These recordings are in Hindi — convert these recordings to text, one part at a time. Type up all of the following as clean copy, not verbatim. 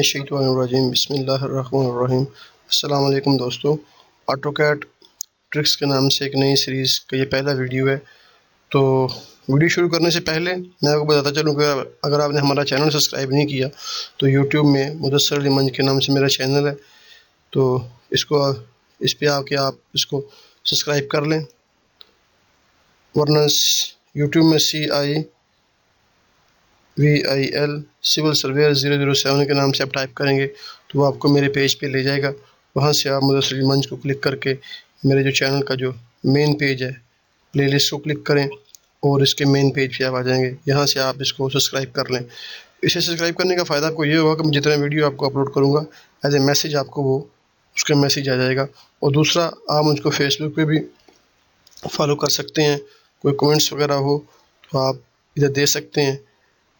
मिनश्शैतानिर्रजीम बिस्मिल्लाहिर्रहमानिर्रहीम। अस्सलाम वालेकुम दोस्तों, ऑटोकैड ट्रिक्स के नाम से एक नई सीरीज़ का ये पहला वीडियो है। तो वीडियो शुरू करने से पहले मैं आपको बताता चलूँ कि अगर आपने हमारा चैनल सब्सक्राइब नहीं किया तो यूट्यूब में मुदस्सर अली मंज के नाम से मेरा चैनल है, तो इस पे आके आप इसको सब्सक्राइब कर लें, वरना यूट्यूब में CIVIL सिविल सर्वेयर 007 के नाम से आप टाइप करेंगे तो वो आपको मेरे पेज पे ले जाएगा। वहाँ से आप मुदस्सर अली मंज को क्लिक करके मेरे जो चैनल का जो मेन पेज है, प्लेलिस्ट को क्लिक करें और इसके मेन पेज पे आप आ जाएंगे। यहाँ से आप इसको सब्सक्राइब कर लें। इसे सब्सक्राइब करने का फ़ायदा आपको ये होगा कि मैं जितना वीडियो आपको अपलोड करूँगा एज ए मैसेज आपको उसका मैसेज आ जाएगा। और दूसरा, आप मुझको फेसबुक पे भी फॉलो कर सकते हैं। कोई कमेंट्स वगैरह हो तो आप इधर दे सकते हैं,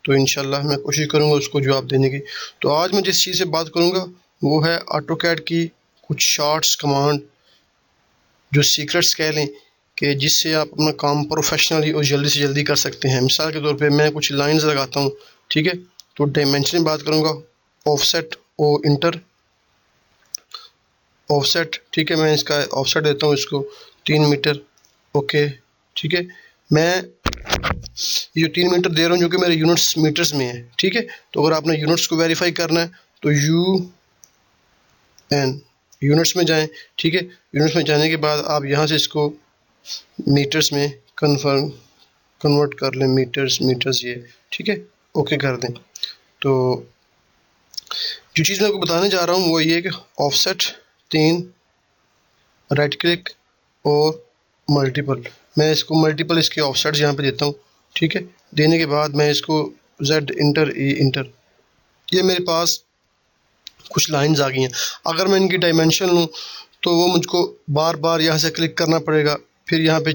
तो इंशाल्लाह मैं कोशिश करूँगा उसको जवाब देने की। तो आज मैं जिस चीज़ से बात करूँगा वो है ऑटोकैड की कुछ शॉर्ट्स कमांड, जो सीक्रेट्स कह लें कि जिससे आप अपना काम प्रोफेशनली और जल्दी से जल्दी कर सकते हैं। मिसाल के तौर पे मैं कुछ लाइंस लगाता हूँ, ठीक है। तो डायमेंशन में बात करूँगा, ऑफसेट और इंटर ऑफसेट, ठीक है। मैं इसका ऑफसेट देता हूँ इसको 3 मीटर, ओके, ठीक है। मैं ये 3 मीटर दे रहा हूँ जो कि मेरे यूनिट्स मीटर्स में है, ठीक है। तो अगर आपने यूनिट्स को वेरीफाई करना है तो यूनिट्स में जाएं, ठीक है। यूनिट्स में जाने के बाद आप यहाँ से इसको मीटर्स में कन्वर्ट कर लें, मीटर्स ये, ठीक है, ओके कर दें। तो जो चीज़ मैं आपको बताने जा रहा हूँ वो ये कि ऑफसेट 3, राइट क्लिक और मल्टीपल। मैं इसको मल्टीपल इसके ऑफसेट्स यहाँ पे देता हूँ, ठीक है। देने के बाद मैं इसको Z इंटर E इंटर, ये मेरे पास कुछ लाइंस आ गई हैं। अगर मैं इनकी डायमेंशन लूँ तो वो मुझको बार बार यहाँ से क्लिक करना पड़ेगा, फिर यहाँ पे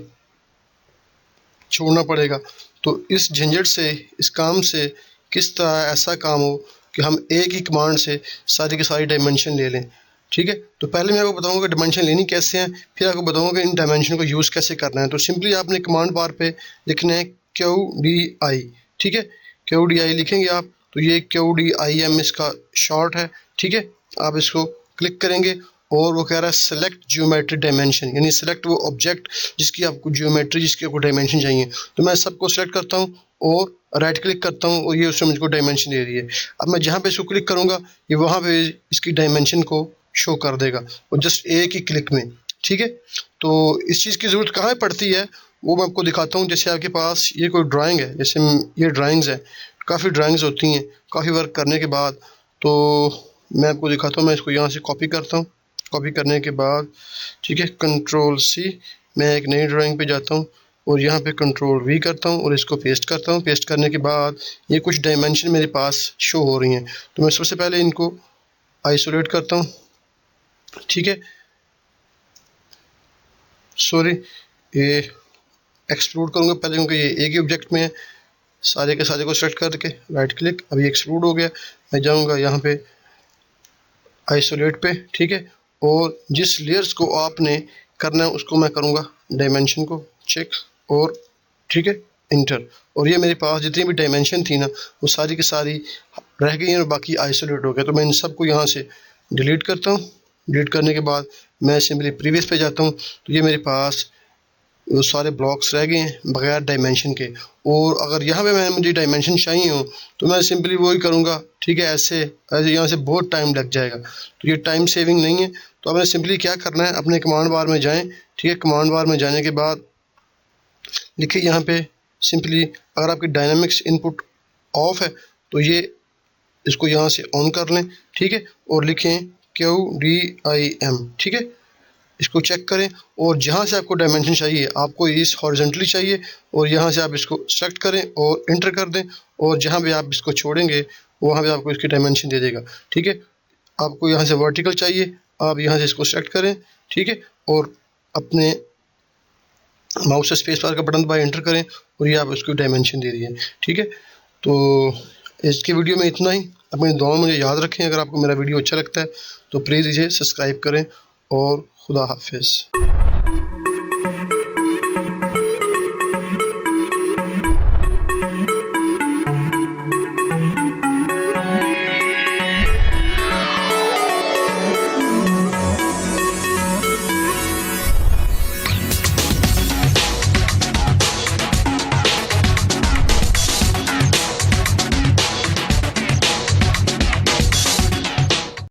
छोड़ना पड़ेगा। तो इस झंझट से, इस काम से किस तरह ऐसा काम हो कि हम एक ही कमांड से सारी की सारी डायमेंशन ले लें, ठीक है। तो पहले मैं आपको बताऊंगा कि डायमेंशन लेनी कैसे है, फिर आपको बताऊंगा कि इन डायमेंशन को यूज़ कैसे करना है। तो सिंपली आपने कमांड बार पे लिखना है QDI, ठीक है। QDI लिखेंगे आप तो ये QDIM इसका शॉर्ट है, ठीक है। आप इसको क्लिक करेंगे और वो कह रहा है सेलेक्ट जियोमेट्री डायमेंशन, यानी सेलेक्ट वो ऑब्जेक्ट जिसकी आपको जियोमेट्री, जिसकी आपको डायमेंशन चाहिए। तो मैं सबको सेलेक्ट करता हूँ और राइट क्लिक करता हूँ और ये उसने मुझको डायमेंशन दे रही है। अब मैं जहाँ पे इसको क्लिक करूँगा ये वहाँ पे इसकी डायमेंशन को शो कर देगा और जस्ट एक ही क्लिक में, ठीक है। तो इस चीज़ की ज़रूरत कहाँ पड़ती है वो मैं आपको दिखाता हूँ। जैसे आपके पास ये कोई ड्राइंग है, जैसे ये ड्राइंग्स है, काफ़ी ड्राइंग्स होती हैं काफ़ी वर्क करने के बाद। तो मैं आपको दिखाता हूँ, मैं इसको यहाँ से कॉपी करता हूँ। कॉपी करने के बाद, ठीक है, Ctrl+C, मैं एक नई ड्राइंग पे जाता हूँ और यहाँ पे Ctrl+V करता हूँ और इसको पेस्ट करता हूँ। पेस्ट करने के बाद ये कुछ डायमेंशन मेरे पास शो हो रही हैं। तो मैं सबसे पहले इनको आइसोलेट करता हूँ, ठीक है, सॉरी, ये एक्सट्रूड करूँगा पहले क्योंकि ये एक ही ऑब्जेक्ट में है। सारे के सारे को सेलेक्ट करके राइट क्लिक, अभी एक्सट्रूड हो गया। मैं जाऊँगा यहाँ पे आइसोलेट पे, ठीक है, और जिस लेयर्स को आपने करना है उसको मैं करूँगा डायमेंशन को चेक और, ठीक है, इंटर। और ये मेरे पास जितनी भी डायमेंशन थी ना वो सारी की सारी रह गई हैं और बाकी आइसोलेट हो गया। तो मैं इन सबको यहाँ से डिलीट करता हूँ। डिलीट करने के बाद मैं सिंपली प्रीवियस पे जाता हूँ तो ये मेरे पास वो सारे ब्लॉक्स रह गए हैं बगैर डायमेंशन के। और अगर यहाँ पे मुझे डायमेंशन चाहिए हो तो मैं सिंपली वही करूँगा, ठीक है। ऐसे यहाँ से बहुत टाइम लग जाएगा, तो ये टाइम सेविंग नहीं है। तो आपने सिंपली क्या करना है, अपने कमांड बार में जाएं, ठीक है। कमांड बार में जाने के बाद लिखिए यहाँ पे सिंपली, अगर आपकी डायनामिक्स इनपुट ऑफ है तो ये इसको यहाँ से ऑन कर लें, ठीक है, और लिखें QDIM, ठीक है। इसको चेक करें और जहाँ से आपको डायमेंशन चाहिए, आपको इस हॉरिजॉन्टली चाहिए और यहाँ से आप इसको सेलेक्ट करें और इंटर कर दें और जहाँ भी आप इसको छोड़ेंगे वहाँ पे आपको इसकी डायमेंशन दे देगा, ठीक है। आपको यहाँ से वर्टिकल चाहिए, आप यहाँ से इसको सेलेक्ट करें, ठीक है, और अपने माउस से स्पेस बार का बटन दबाएं, इंटर करें और ये आप उसको डायमेंशन दे दिए, ठीक है। तो इसकी वीडियो में इतना ही। अपनी दुआ में मुझे याद रखें। अगर आपको मेरा वीडियो अच्छा लगता है तो प्लीज़ इसे सब्सक्राइब करें और खुदा हाफिज़।